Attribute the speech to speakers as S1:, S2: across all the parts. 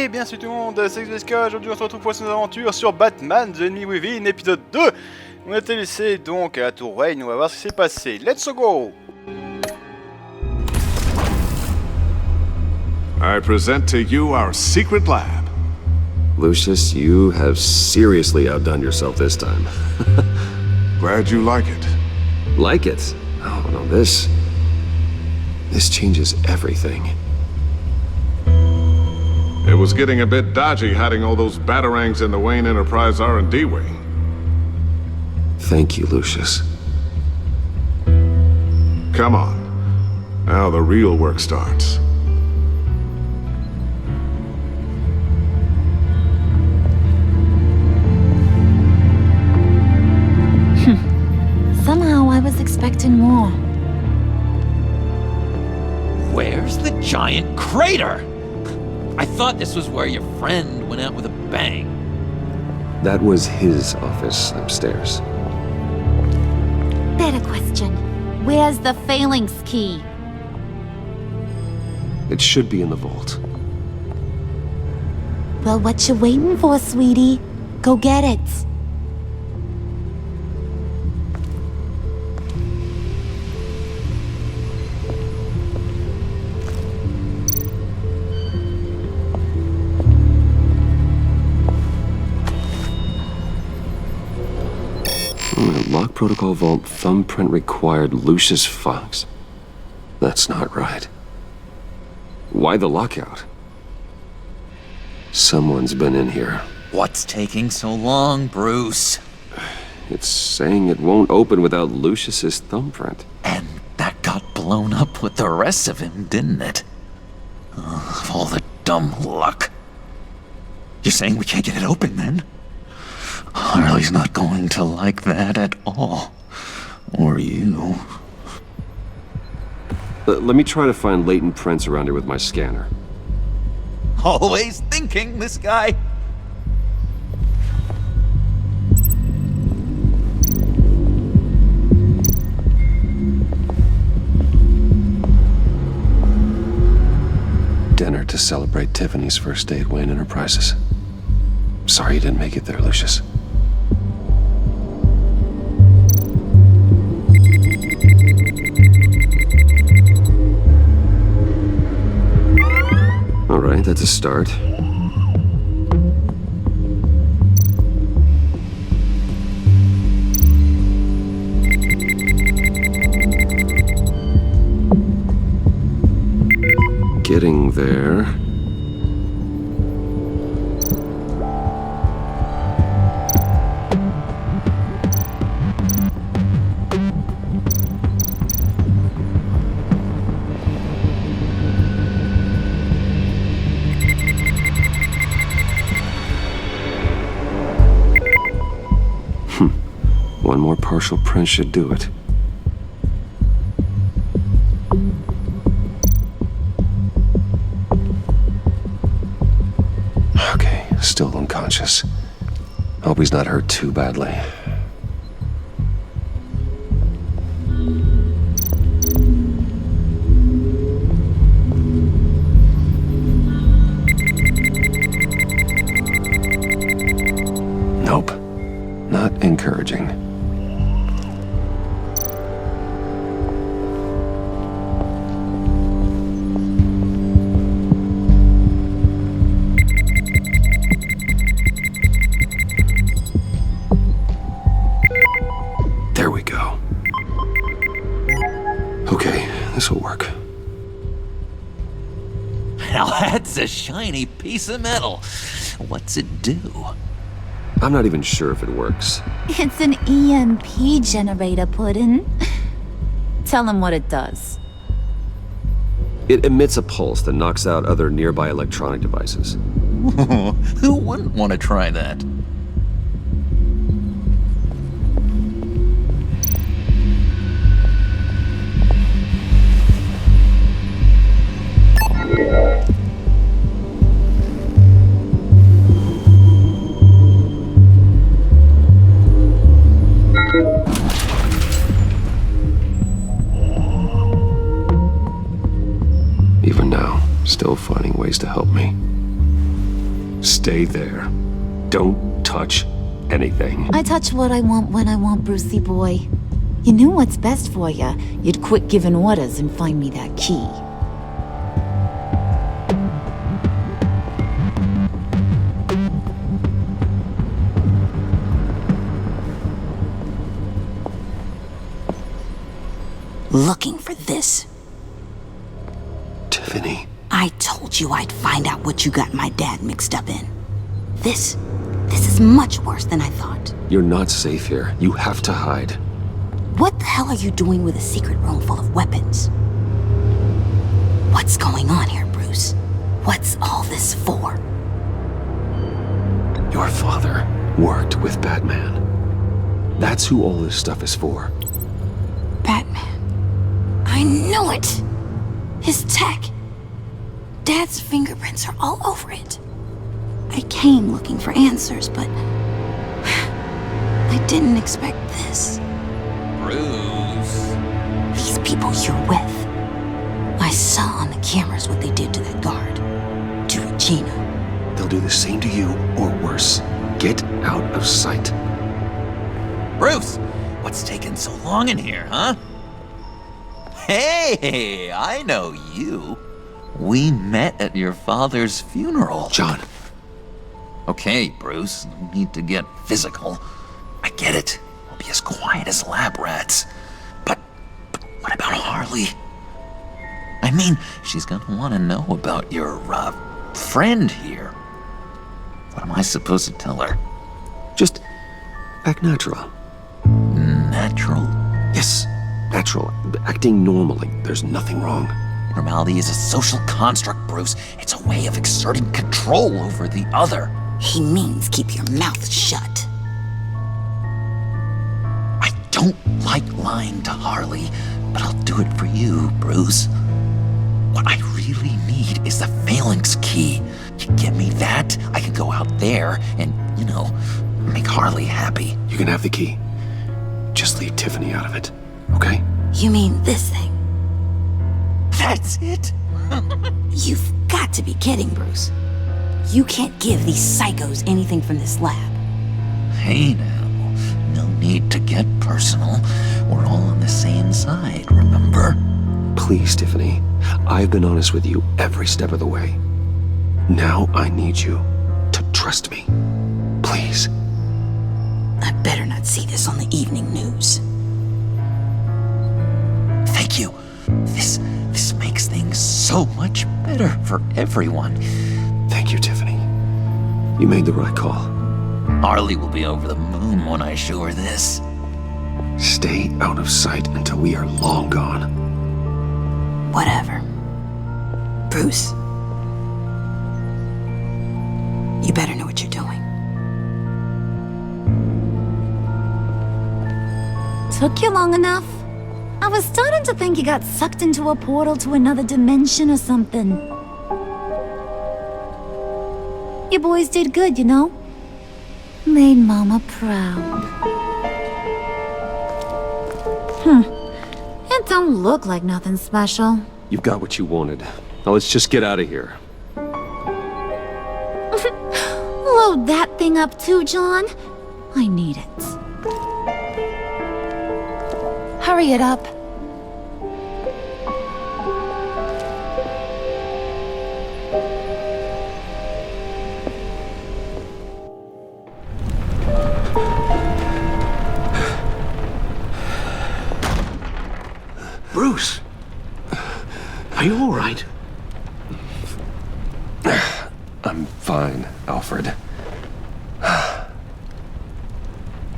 S1: Et bien salut tout le monde, c'est ExVSK. Aujourd'hui on se retrouve pour une aventure sur Batman The Enemy Within, épisode 2. On a été laissé donc à la tour Wayne, on va voir ce qui s'est passé. Let's go.
S2: I present to you our secret lab.
S3: Lucius, you have seriously outdone yourself this time.
S2: Glad you like it.
S3: Like it? Oh, no, this changes everything.
S2: It was getting a bit dodgy hiding all those batarangs in the Wayne Enterprise R&D wing.
S3: Thank you, Lucius.
S2: Come on. Now the real work starts.
S4: Somehow I was expecting more.
S5: Where's the giant crater? I thought this was where your friend went out with a bang.
S3: That was his office upstairs.
S4: Better question. Where's the phalanx key?
S3: It should be in the vault.
S4: Well, what you waiting for, sweetie? Go get it.
S3: Lock protocol vault thumbprint required Lucius Fox. That's not right. Why the lockout? Someone's been in here.
S5: What's taking so long, Bruce?
S3: It's saying it won't open without Lucius's thumbprint.
S5: And that got blown up with the rest of him, didn't it? Of all the dumb luck. You're saying we can't get it open, then? Harley's not going to like that at all. Or you.
S3: Let me try to find latent prints around here with my scanner.
S5: Always thinking, this guy.
S3: Dinner to celebrate Tiffany's first day at Wayne Enterprises. Sorry you didn't make it there, Lucius. All right, that's a start. Getting there. One more partial print should do it. Okay, still unconscious. Hope he's not hurt too badly. Nope. Not encouraging. There we go. Okay, this will work.
S5: Now that's a shiny piece of metal. What's it do?
S3: I'm not even sure if it works.
S4: It's an EMP generator, Puddin'. Tell him what it does.
S3: It emits a pulse that knocks out other nearby electronic devices.
S5: Who wouldn't want to try that?
S3: Even now, still finding ways to help me. Stay there. Don't touch anything.
S4: I touch what I want when I want, Brucey boy. You knew what's best for you. You'd quit giving orders and find me that key.
S6: Looking for this.
S3: Tiffany.
S6: I told you I'd find out what you got my dad mixed up in. This is much worse than I thought.
S3: You're not safe here. You have to hide.
S6: What the hell are you doing with a secret room full of weapons? What's going on here, Bruce? What's all this for?
S3: Your father worked with Batman. That's who all this stuff is for.
S6: Batman. I knew it! His tech. Dad's fingerprints are all over it. I came looking for answers, but I didn't expect this.
S5: Bruce.
S6: These people you're with. I saw on the cameras what they did to that guard. To Regina.
S3: They'll do the same to you, or worse. Get out of sight.
S5: Bruce, what's taking so long in here, huh? Hey, I know you. We met at your father's funeral.
S3: John.
S5: Okay, Bruce, no need to get physical. I get it. We'll be as quiet as lab rats. But what about Harley? I mean, she's gonna want to know about your, friend here. What am I supposed to tell her?
S3: Just act natural.
S5: Natural?
S3: Yes, natural. Acting normally. There's nothing wrong.
S5: Normality is a social construct, Bruce. It's a way of exerting control over the other.
S6: He means keep your mouth shut.
S5: I don't like lying to Harley, but I'll do it for you, Bruce. What I really need is the phalanx key. You get me that, I can go out there and, make Harley happy.
S3: You can have the key. Just leave Tiffany out of it, okay?
S6: You mean this thing?
S5: That's it?
S6: You've got to be kidding, Bruce. You can't give these psychos anything from this lab.
S5: Hey now, no need to get personal. We're all on the same side, remember?
S3: Please, Tiffany. I've been honest with you every step of the way. Now I need you to trust me. Please.
S6: I better not see this on the evening news.
S5: Thank you. This makes things so much better for everyone.
S3: Thank you, Tiffany. You made the right call.
S5: Harley will be over the moon when I show her this.
S3: Stay out of sight until we are long gone.
S6: Whatever. Bruce. You better know what you're doing.
S4: Took you long enough? I was starting to think you got sucked into a portal to another dimension or something. You boys did good, you know? Made Mama proud. It don't look like nothing special.
S3: You've got what you wanted. Now let's just get out of here.
S4: Load that thing up too, John. I need it. Hurry it up.
S7: Bruce, are you all right?
S3: I'm fine, Alfred.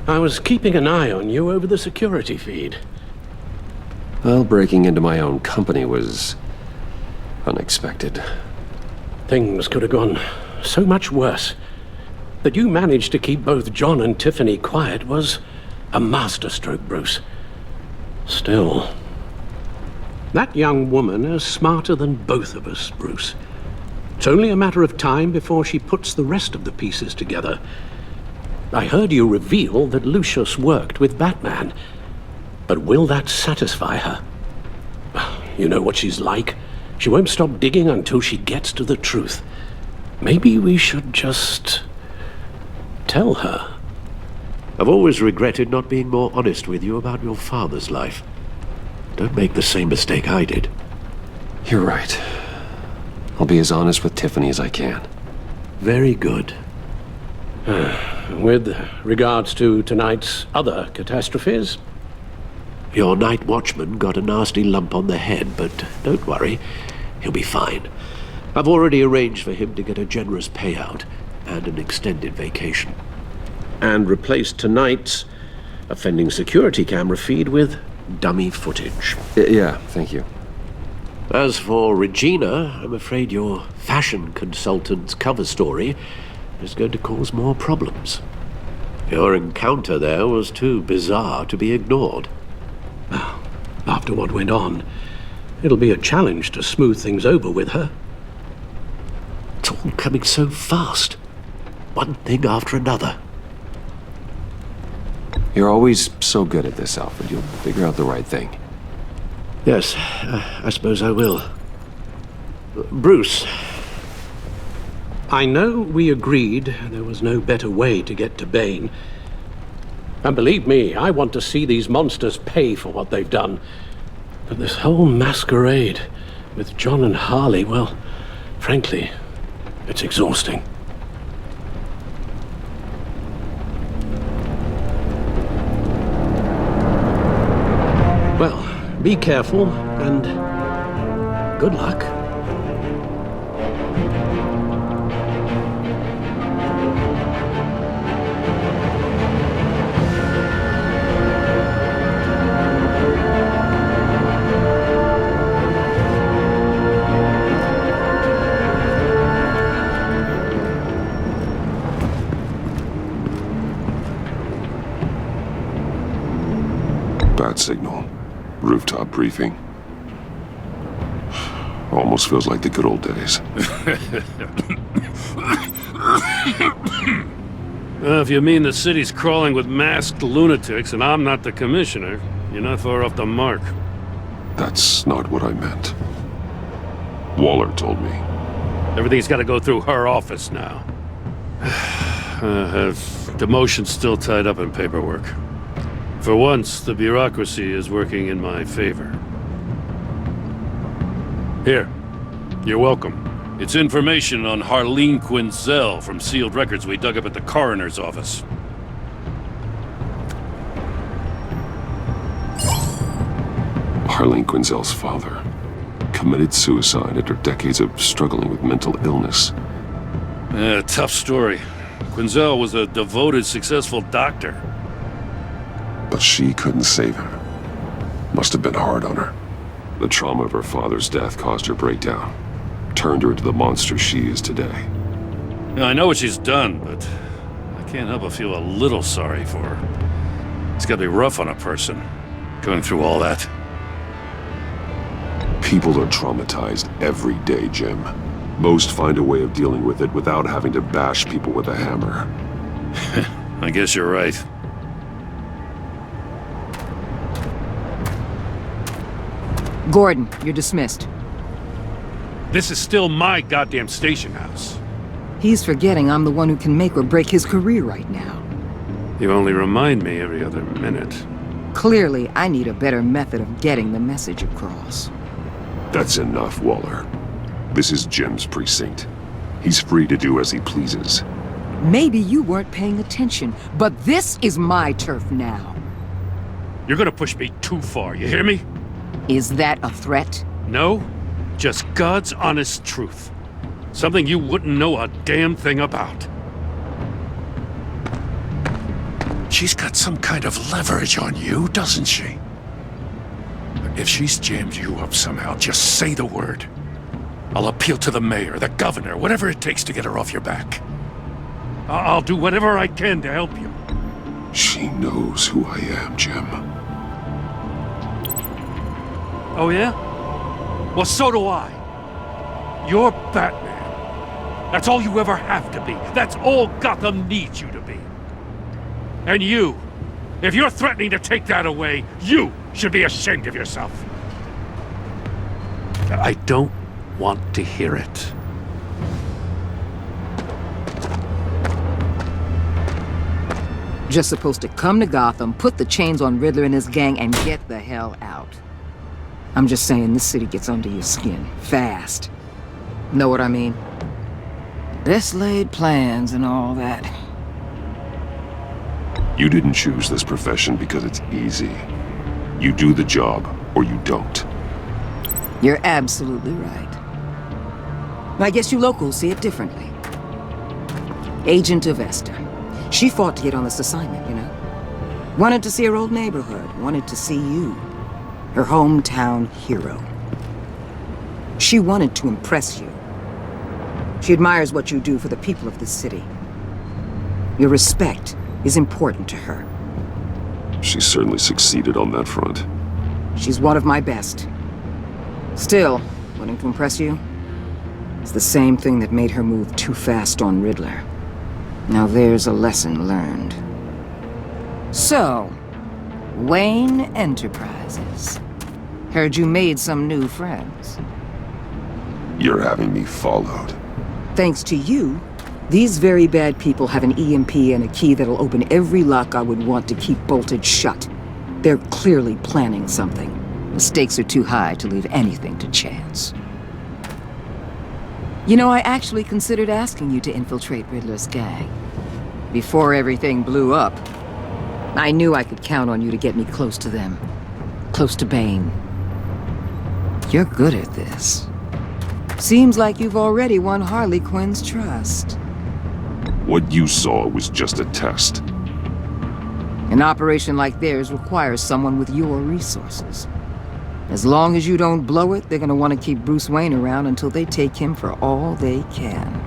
S7: I was keeping an eye on you over the security feed.
S3: Well, breaking into my own company was unexpected.
S7: Things could have gone so much worse. That you managed to keep both John and Tiffany quiet was a masterstroke, Bruce. Still, that young woman is smarter than both of us, Bruce. It's only a matter of time before she puts the rest of the pieces together. I heard you reveal that Lucius worked with Batman. But will that satisfy her? You know what she's like. She won't stop digging until she gets to the truth. Maybe we should just tell her.
S8: I've always regretted not being more honest with you about your father's life. Don't make the same mistake I did.
S3: You're right. I'll be as honest with Tiffany as I can.
S8: Very good.
S7: With regards to tonight's other catastrophes?
S8: Your night watchman got a nasty lump on the head, but don't worry, he'll be fine. I've already arranged for him to get a generous payout and an extended vacation. And replaced tonight's offending security camera feed with dummy footage.
S3: Yeah, thank you.
S8: As for Regina, I'm afraid your fashion consultant's cover story is going to cause more problems. Your encounter there was too bizarre to be ignored.
S7: Well, after what went on, it'll be a challenge to smooth things over with her.
S8: It's all coming so fast. One thing after another.
S3: You're always so good at this, Alfred. You'll figure out the right thing.
S8: Yes, I suppose I will. Bruce.
S7: I know we agreed there was no better way to get to Bane. And believe me, I want to see these monsters pay for what they've done. But this whole masquerade with John and Harley, well, frankly, it's exhausting. Well, be careful and good luck.
S2: Bad signal. Rooftop briefing. Almost feels like the good old days.
S9: Well, if you mean the city's crawling with masked lunatics and I'm not the commissioner, you're not far off the mark.
S2: That's not what I meant. Waller told me.
S9: Everything's got to go through her office now. Have demotion's still tied up in paperwork. For once, the bureaucracy is working in my favor. Here, you're welcome. It's information on Harleen Quinzel from sealed records we dug up at the coroner's office.
S2: Harleen Quinzel's father committed suicide after decades of struggling with mental illness.
S9: Yeah, tough story. Quinzel was a devoted, successful doctor.
S2: But she couldn't save him. Must have been hard on her. The trauma of her father's death caused her breakdown. Turned her into the monster she is today.
S9: Now, I know what she's done, but I can't help but feel a little sorry for her. It's gotta be rough on a person, going through all that.
S2: People are traumatized every day, Jim. Most find a way of dealing with it without having to bash people with a hammer.
S9: I guess you're right.
S10: Gordon, you're dismissed.
S9: This is still my goddamn station house.
S10: He's forgetting I'm the one who can make or break his career right now.
S9: You only remind me every other minute.
S10: Clearly, I need a better method of getting the message across.
S2: That's enough, Waller. This is Jim's precinct. He's free to do as he pleases.
S10: Maybe you weren't paying attention, but this is my turf now.
S9: You're gonna push me too far, you hear me?
S10: Is that a threat?
S9: No, just God's honest truth. Something you wouldn't know a damn thing about. She's got some kind of leverage on you, doesn't she? If she's jammed you up somehow, just say the word. I'll appeal to the mayor, the governor, whatever it takes to get her off your back. I'll do whatever I can to help you.
S2: She knows who I am, Jim.
S9: Oh yeah? Well, so do I. You're Batman. That's all you ever have to be. That's all Gotham needs you to be. And you, if you're threatening to take that away, you should be ashamed of yourself. I don't want to hear it.
S10: Just supposed to come to Gotham, put the chains on Riddler and his gang, and get the hell out. I'm just saying, this city gets under your skin. Fast. Know what I mean? Best laid plans and all that.
S2: You didn't choose this profession because it's easy. You do the job, or you don't.
S10: You're absolutely right. I guess you locals see it differently. Agent of Esther. She fought to get on this assignment, you know? Wanted to see her old neighborhood. Wanted to see you. Her hometown hero. She wanted to impress you. She admires what you do for the people of this city. Your respect is important to her.
S2: She certainly succeeded on that front.
S10: She's one of my best. Still, wanting to impress you? It's the same thing that made her move too fast on Riddler. Now there's a lesson learned. So, Wayne Enterprises. Heard you made some new friends.
S2: You're having me followed.
S10: Thanks to you, these very bad people have an EMP and a key that'll open every lock I would want to keep bolted shut. They're clearly planning something. The stakes are too high to leave anything to chance. You know, I actually considered asking you to infiltrate Riddler's gang. Before everything blew up, I knew I could count on you to get me close to them. Close to Bane. You're good at this. Seems like you've already won Harley Quinn's trust.
S2: What you saw was just a test.
S10: An operation like theirs requires someone with your resources. As long as you don't blow it, they're gonna want to keep Bruce Wayne around until they take him for all they can.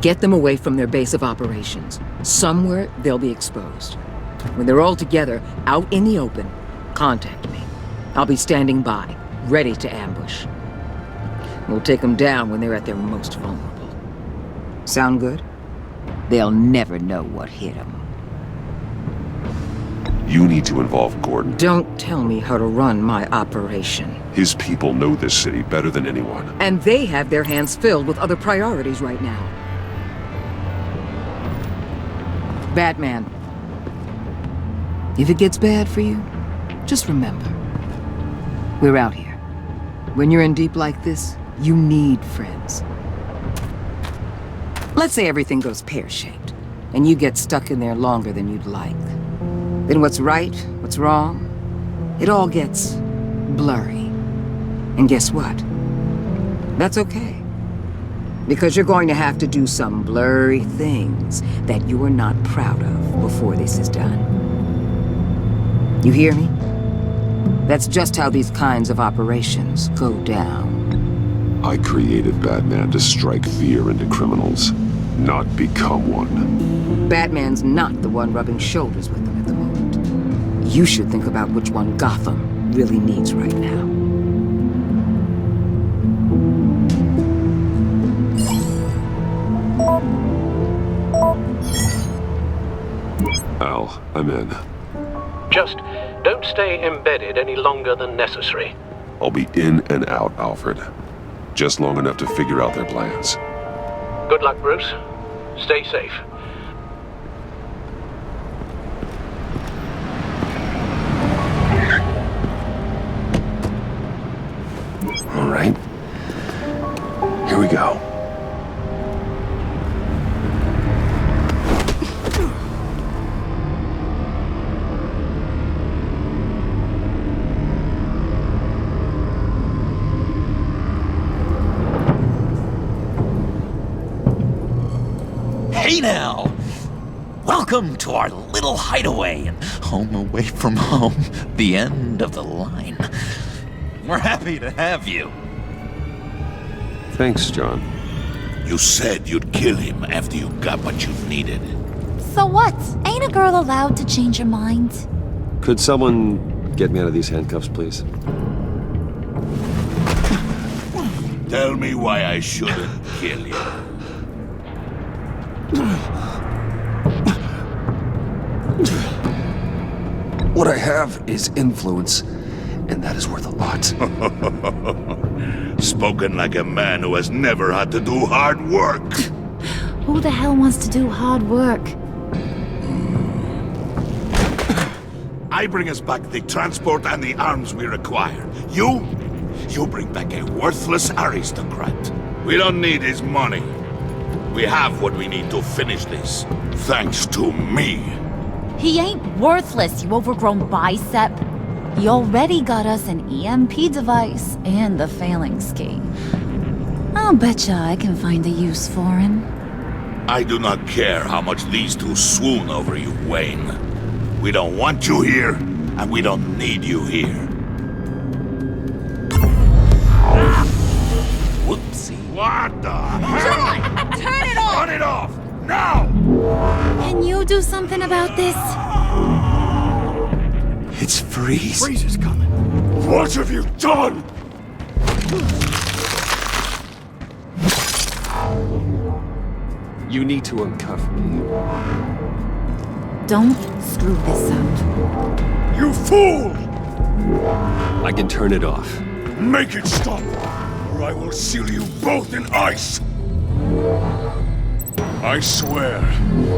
S10: Get them away from their base of operations. Somewhere they'll be exposed. When they're all together, out in the open, contact me. I'll be standing by, ready to ambush. We'll take them down when they're at their most vulnerable. Sound good? They'll never know what hit them.
S2: You need to involve Gordon.
S10: Don't tell me how to run my operation.
S2: His people know this city better than anyone.
S10: And they have their hands filled with other priorities right now. Batman. If it gets bad for you, just remember, we're out here. When you're in deep like this, you need friends. Let's say everything goes pear-shaped, and you get stuck in there longer than you'd like. Then what's right, what's wrong, it all gets blurry. And guess what? That's okay. Because you're going to have to do some blurry things that you're not proud of before this is done. You hear me? That's just how these kinds of operations go down.
S2: I created Batman to strike fear into criminals, not become one.
S10: Batman's not the one rubbing shoulders with them at the moment. You should think about which one Gotham really needs right now.
S2: Al, I'm in.
S7: Just don't stay embedded any longer than necessary.
S2: I'll be in and out, Alfred. Just long enough to figure out their plans.
S7: Good luck, Bruce. Stay safe.
S3: All right. Here we go.
S5: Hey now! Welcome to our little hideaway and home away from home, the end of the line. We're happy to have you.
S3: Thanks, John.
S9: You said you'd kill him after you got what you needed.
S4: So what? Ain't a girl allowed to change her mind?
S3: Could someone get me out of these handcuffs, please?
S9: Tell me why I shouldn't kill you.
S3: What I have is influence, and that is worth a lot.
S9: Spoken like a man who has never had to do hard work.
S4: Who the hell wants to do hard work?
S11: I bring us back the transport and the arms we require. You bring back a worthless aristocrat. We don't need his money. We have what we need to finish this. Thanks to me.
S4: He ain't worthless, you overgrown bicep. He already got us an EMP device and the failing ski. I'll betcha I can find a use for him.
S11: I do not care how much these two swoon over you, Wayne. We don't want you here, and we don't need you here.
S5: Whoopsie.
S11: What the?
S6: John! Turn it off!
S11: Turn it off! Now!
S4: Can you do something about this?
S3: It's Freeze.
S11: Freeze is coming. What have you done?
S3: You need to uncuff me.
S4: Don't screw this up.
S11: You fool!
S3: I can turn it off.
S11: Make it stop, or I will seal you both in ice! I swear,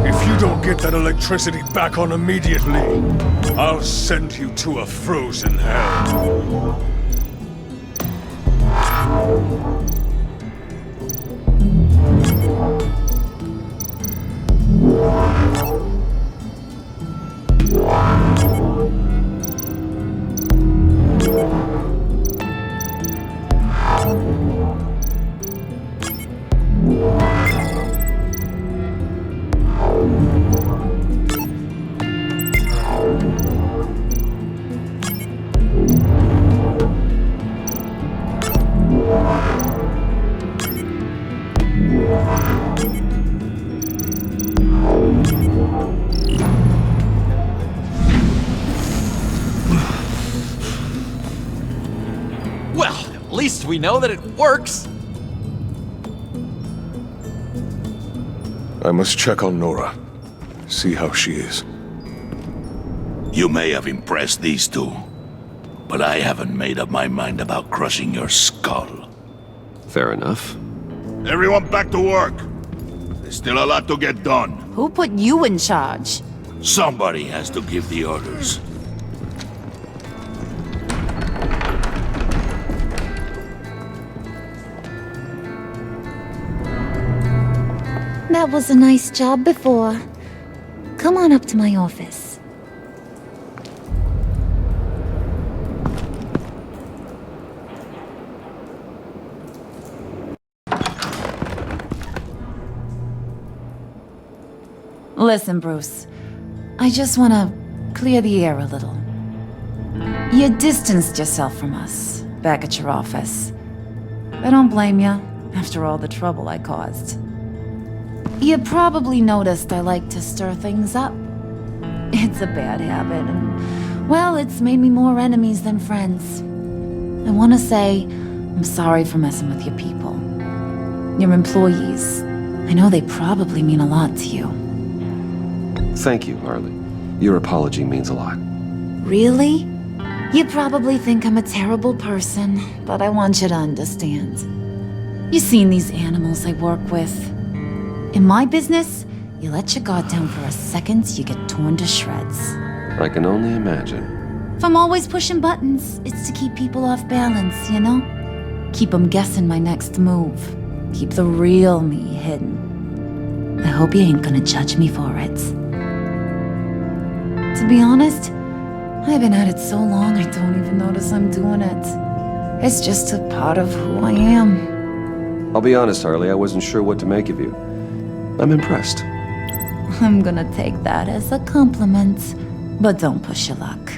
S11: if you don't get that electricity back on immediately, I'll send you to a frozen hell.
S5: Well, at least we know that it works.
S11: I must check on Nora. See how she is. You may have impressed these two, but I haven't made up my mind about crushing your skull.
S3: Fair enough.
S11: Everyone back to work. There's still a lot to get done.
S4: Who put you in charge?
S11: Somebody has to give the orders.
S4: That was a nice job before. Come on up to my office. Listen, Bruce. I just want to clear the air a little. You distanced yourself from us back at your office. I don't blame you, after all the trouble I caused. You probably noticed I like to stir things up. It's a bad habit, and, well, it's made me more enemies than friends. I want to say I'm sorry for messing with your people. Your employees. I know they probably mean a lot to you.
S3: Thank you, Harley. Your apology means a lot.
S4: Really? You probably think I'm a terrible person, but I want you to understand. You've seen these animals I work with. In my business, you let your guard down for a second, you get torn to shreds.
S3: I can only imagine.
S4: If I'm always pushing buttons, it's to keep people off balance, you know? Keep them guessing my next move. Keep the real me hidden. I hope you ain't gonna judge me for it. To be honest, I've been at it so long I don't even notice I'm doing it. It's just a part of who I am.
S3: I'll be honest, Harley, I wasn't sure what to make of you. I'm impressed.
S4: I'm gonna take that as a compliment, but don't push your luck.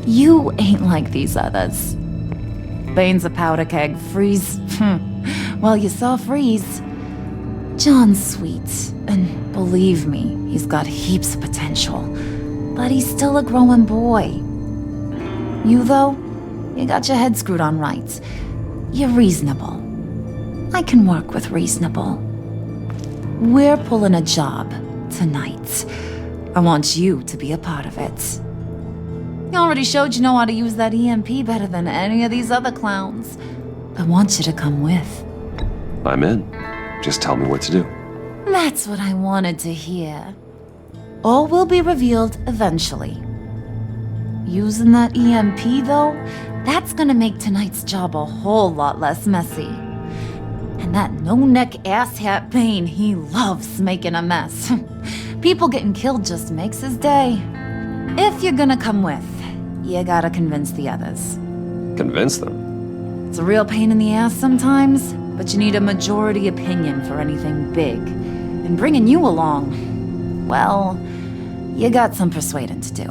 S4: You ain't like these others. Bane's a powder keg, Freeze. Well, you saw Freeze. John's sweet, and believe me, he's got heaps of potential. But he's still a growing boy. You, though, you got your head screwed on right. You're reasonable. I can work with reasonable. We're pulling a job tonight. I want you to be a part of it. You already showed you know how to use that EMP better than any of these other clowns. I want you to come with.
S3: I'm in. Just tell me what to do.
S4: That's what I wanted to hear. All will be revealed eventually. Using that EMP, though, that's gonna make tonight's job a whole lot less messy. And that no-neck asshat Bane, he loves making a mess. People getting killed just makes his day. If you're gonna come with, you gotta convince the others.
S3: Convince them?
S4: It's a real pain in the ass sometimes, but you need a majority opinion for anything big. And bringing you along, well, you got some persuading to do.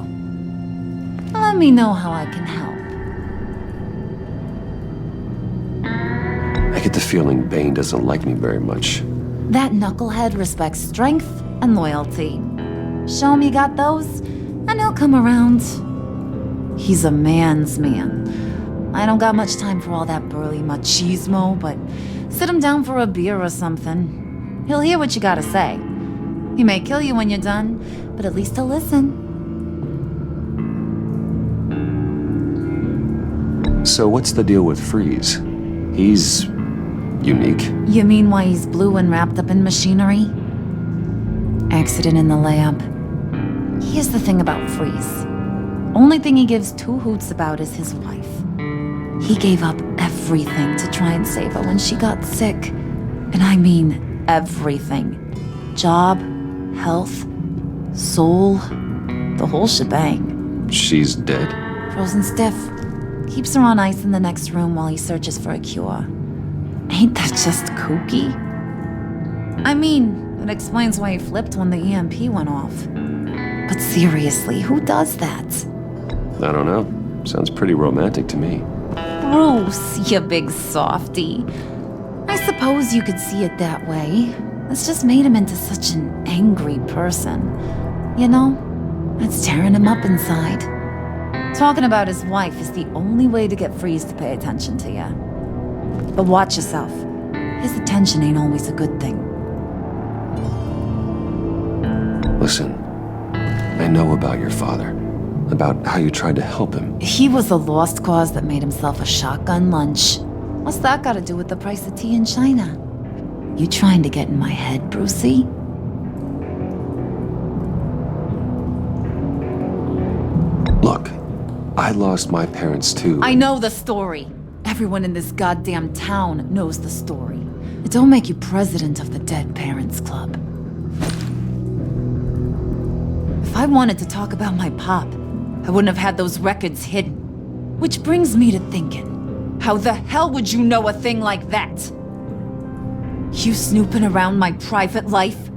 S4: Let me know how I can help.
S3: I get the feeling Bane doesn't like me very much.
S4: That knucklehead respects strength and loyalty. Show him you got those, and he'll come around. He's a man's man. I don't got much time for all that burly machismo, but sit him down for a beer or something. He'll hear what you gotta say. He may kill you when you're done, but at least he'll listen.
S3: So what's the deal with Freeze? He's unique.
S4: You mean why he's blue and wrapped up in machinery? Accident in the lab. Here's the thing about Freeze. Only thing he gives two hoots about is his wife. He gave up everything to try and save her when she got sick. And I mean everything. Job, health, soul, the whole shebang.
S3: She's dead?
S4: Frozen stiff. Keeps her on ice in the next room while he searches for a cure. Ain't that just kooky? I mean, it explains why he flipped when the EMP went off. But seriously, who does that?
S3: I don't know. Sounds pretty romantic to me.
S4: Bruce, you big softy. I suppose you could see it that way. It's just made him into such an angry person. You know, it's tearing him up inside. Talking about his wife is the only way to get Freeze to pay attention to you. But watch yourself. His attention ain't always a good thing.
S3: Listen, I know about your father. About how you tried to help him.
S4: He was a lost cause that made himself a shotgun lunch. What's that got to do with the price of tea in China? You trying to get in my head, Brucey?
S3: Look, I lost my parents too.
S4: I know the story. Everyone in this goddamn town knows the story. It don't make you president of the Dead Parents Club. If I wanted to talk about my pop, I wouldn't have had those records hidden. Which brings me to thinking, how the hell would you know a thing like that? You snooping around my private life?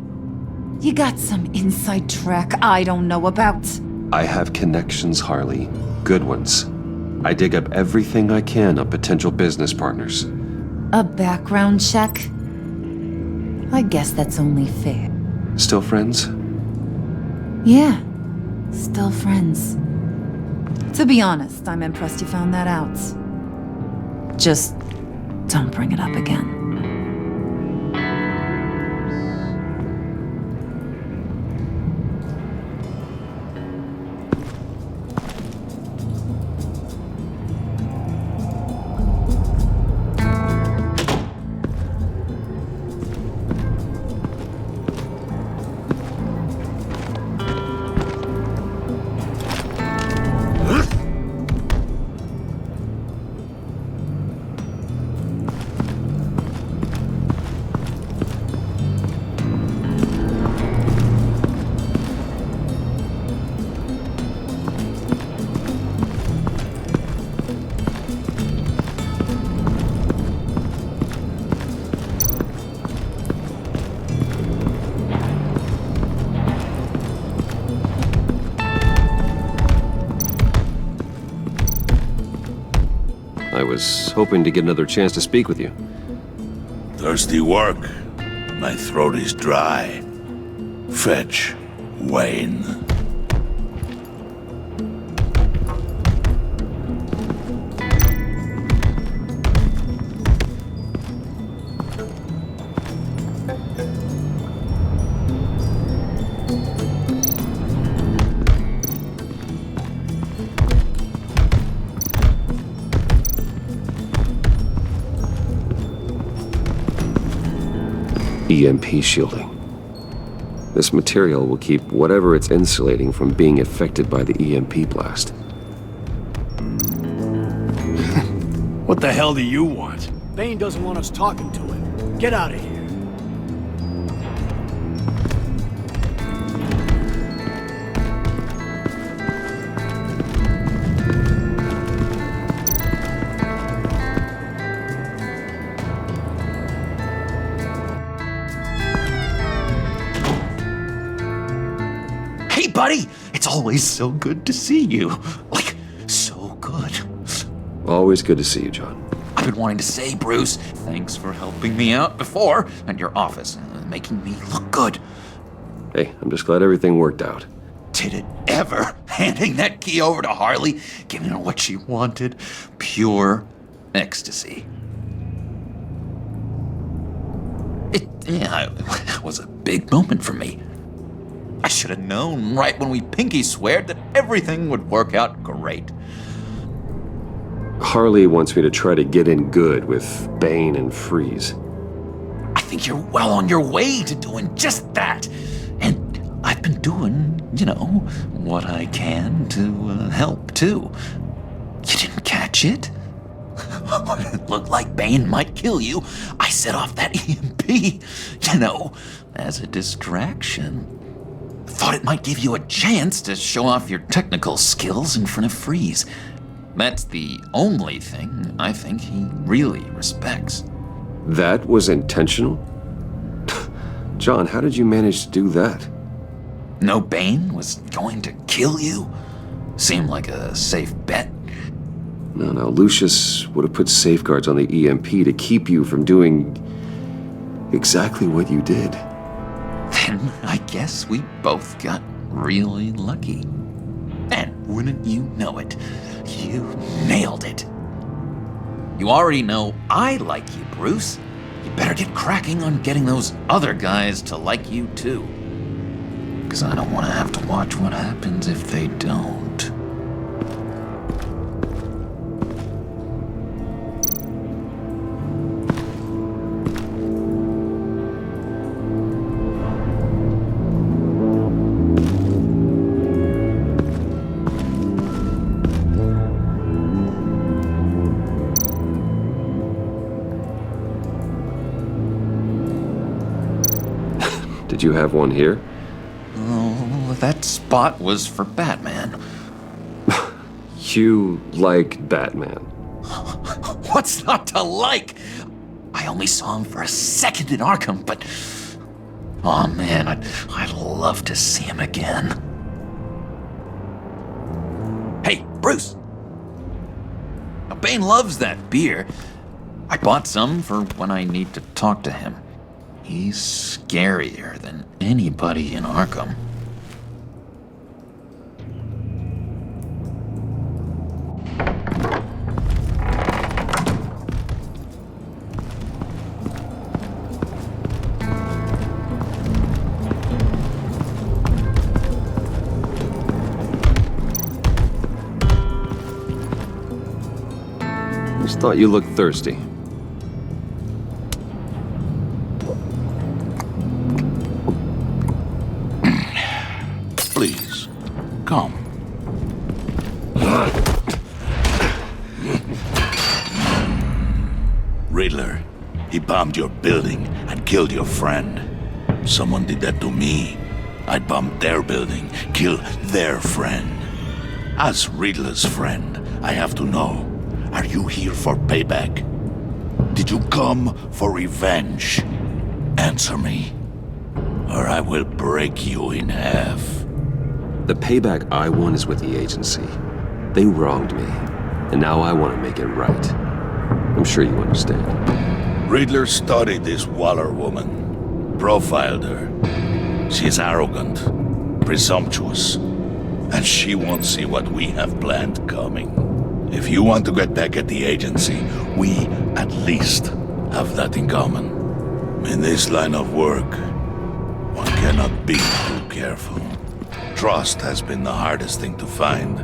S4: You got some inside track I don't know about.
S3: I have connections, Harley. Good ones. I dig up everything I can on potential business partners.
S4: A background check? I guess that's only fair.
S3: Still friends?
S4: Yeah, still friends. To be honest, I'm impressed you found that out. Just don't bring it up again.
S3: I was hoping to get another chance to speak with you.
S11: Thirsty work. My throat is dry. Fetch, Wayne.
S3: EMP shielding. This material will keep whatever it's insulating from being affected by the EMP blast.
S9: What the hell do you want?
S12: Bane doesn't want us talking to him. Get out of here.
S5: Hey, buddy! It's always so good to see you. Like, so good.
S3: Always good to see you, John.
S5: I've been wanting to say, Bruce, thanks for helping me out before at your office, making me look good.
S3: Hey, I'm just glad everything worked out.
S5: Did it ever? Handing that key over to Harley, giving her what she wanted. Pure ecstasy. It was a big moment for me. I should have known right when we pinky sweared that everything would work out great.
S3: Harley wants me to try to get in good with Bane and Freeze.
S5: I think you're well on your way to doing just that. And I've been doing, what I can to help, too. You didn't catch it? When it looked like Bane might kill you, I set off that EMP, as a distraction. Thought it might give you a chance to show off your technical skills in front of Freeze. That's the only thing I think he really respects.
S3: That was intentional? John, how did you manage to do that?
S5: No Bane was going to kill you? Seemed like a safe bet.
S3: No, Lucius would have put safeguards on the EMP to keep you from doing exactly what you did.
S5: Then I guess we both got really lucky. And wouldn't you know it, you nailed it. You already know I like you, Bruce. You better get cracking on getting those other guys to like you too. 'Cause I don't want to have to watch what happens if they don't.
S3: Did you have one here?
S5: Oh, that spot was for Batman.
S3: You like Batman.
S5: What's not to like? I only saw him for a second in Arkham, but... oh man, I'd love to see him again. Hey, Bruce! Now, Bane loves that beer. I bought some for when I need to talk to him. He's scarier than anybody in Arkham.
S3: Just thought you looked thirsty.
S11: Please, come. Riddler, he bombed your building and killed your friend. Someone did that to me. I'd bomb their building, kill their friend. As Riddler's friend, I have to know, are you here for payback? Did you come for revenge? Answer me, or I will break you in half.
S3: The payback I want is with the agency. They wronged me, and now I want to make it right. I'm sure you understand.
S11: Riddler studied this Waller woman, profiled her. She's arrogant, presumptuous, and she won't see what we have planned coming. If you want to get back at the agency, we at least have that in common. In this line of work, one cannot be too careful. Trust has been the hardest thing to find,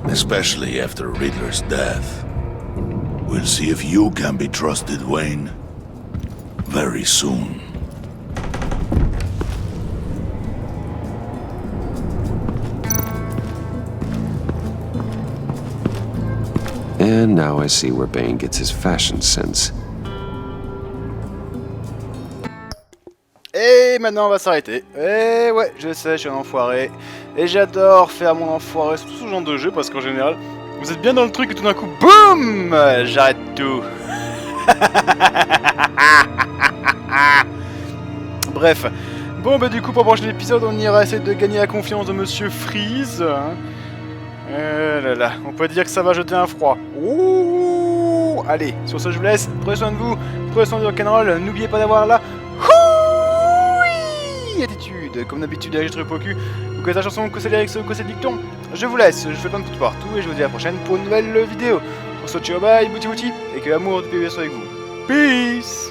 S11: especially after Riddler's death. We'll see if you can be trusted, Wayne, very soon.
S3: And And now I see where Bane gets his fashion sense.
S1: Et maintenant on va s'arrêter. Et ouais, je sais, je suis un enfoiré. Et j'adore faire mon enfoiré sur tout ce genre de jeu parce qu'en général, vous êtes bien dans le truc et tout d'un coup, BOUM, j'arrête tout. Bref. Bon bah du coup pour le prochain épisode on ira essayer de gagner la confiance de Monsieur Freeze. Là là, on peut dire que ça va jeter un froid. Ouh, allez, sur ce je vous laisse, prenez soin de vous, prenez soin de votre canal, n'oubliez pas d'avoir la Attitude, comme d'habitude, j'ai trop au cul. Vous connaissez la chanson, que c'est lyrics, que c'est le dicton. Je vous laisse, je fais plein de coups de partout et je vous dis à la prochaine pour une nouvelle vidéo. Pour ce ciao bye, bouti bouti, et que l'amour du PVS soit avec vous. Peace.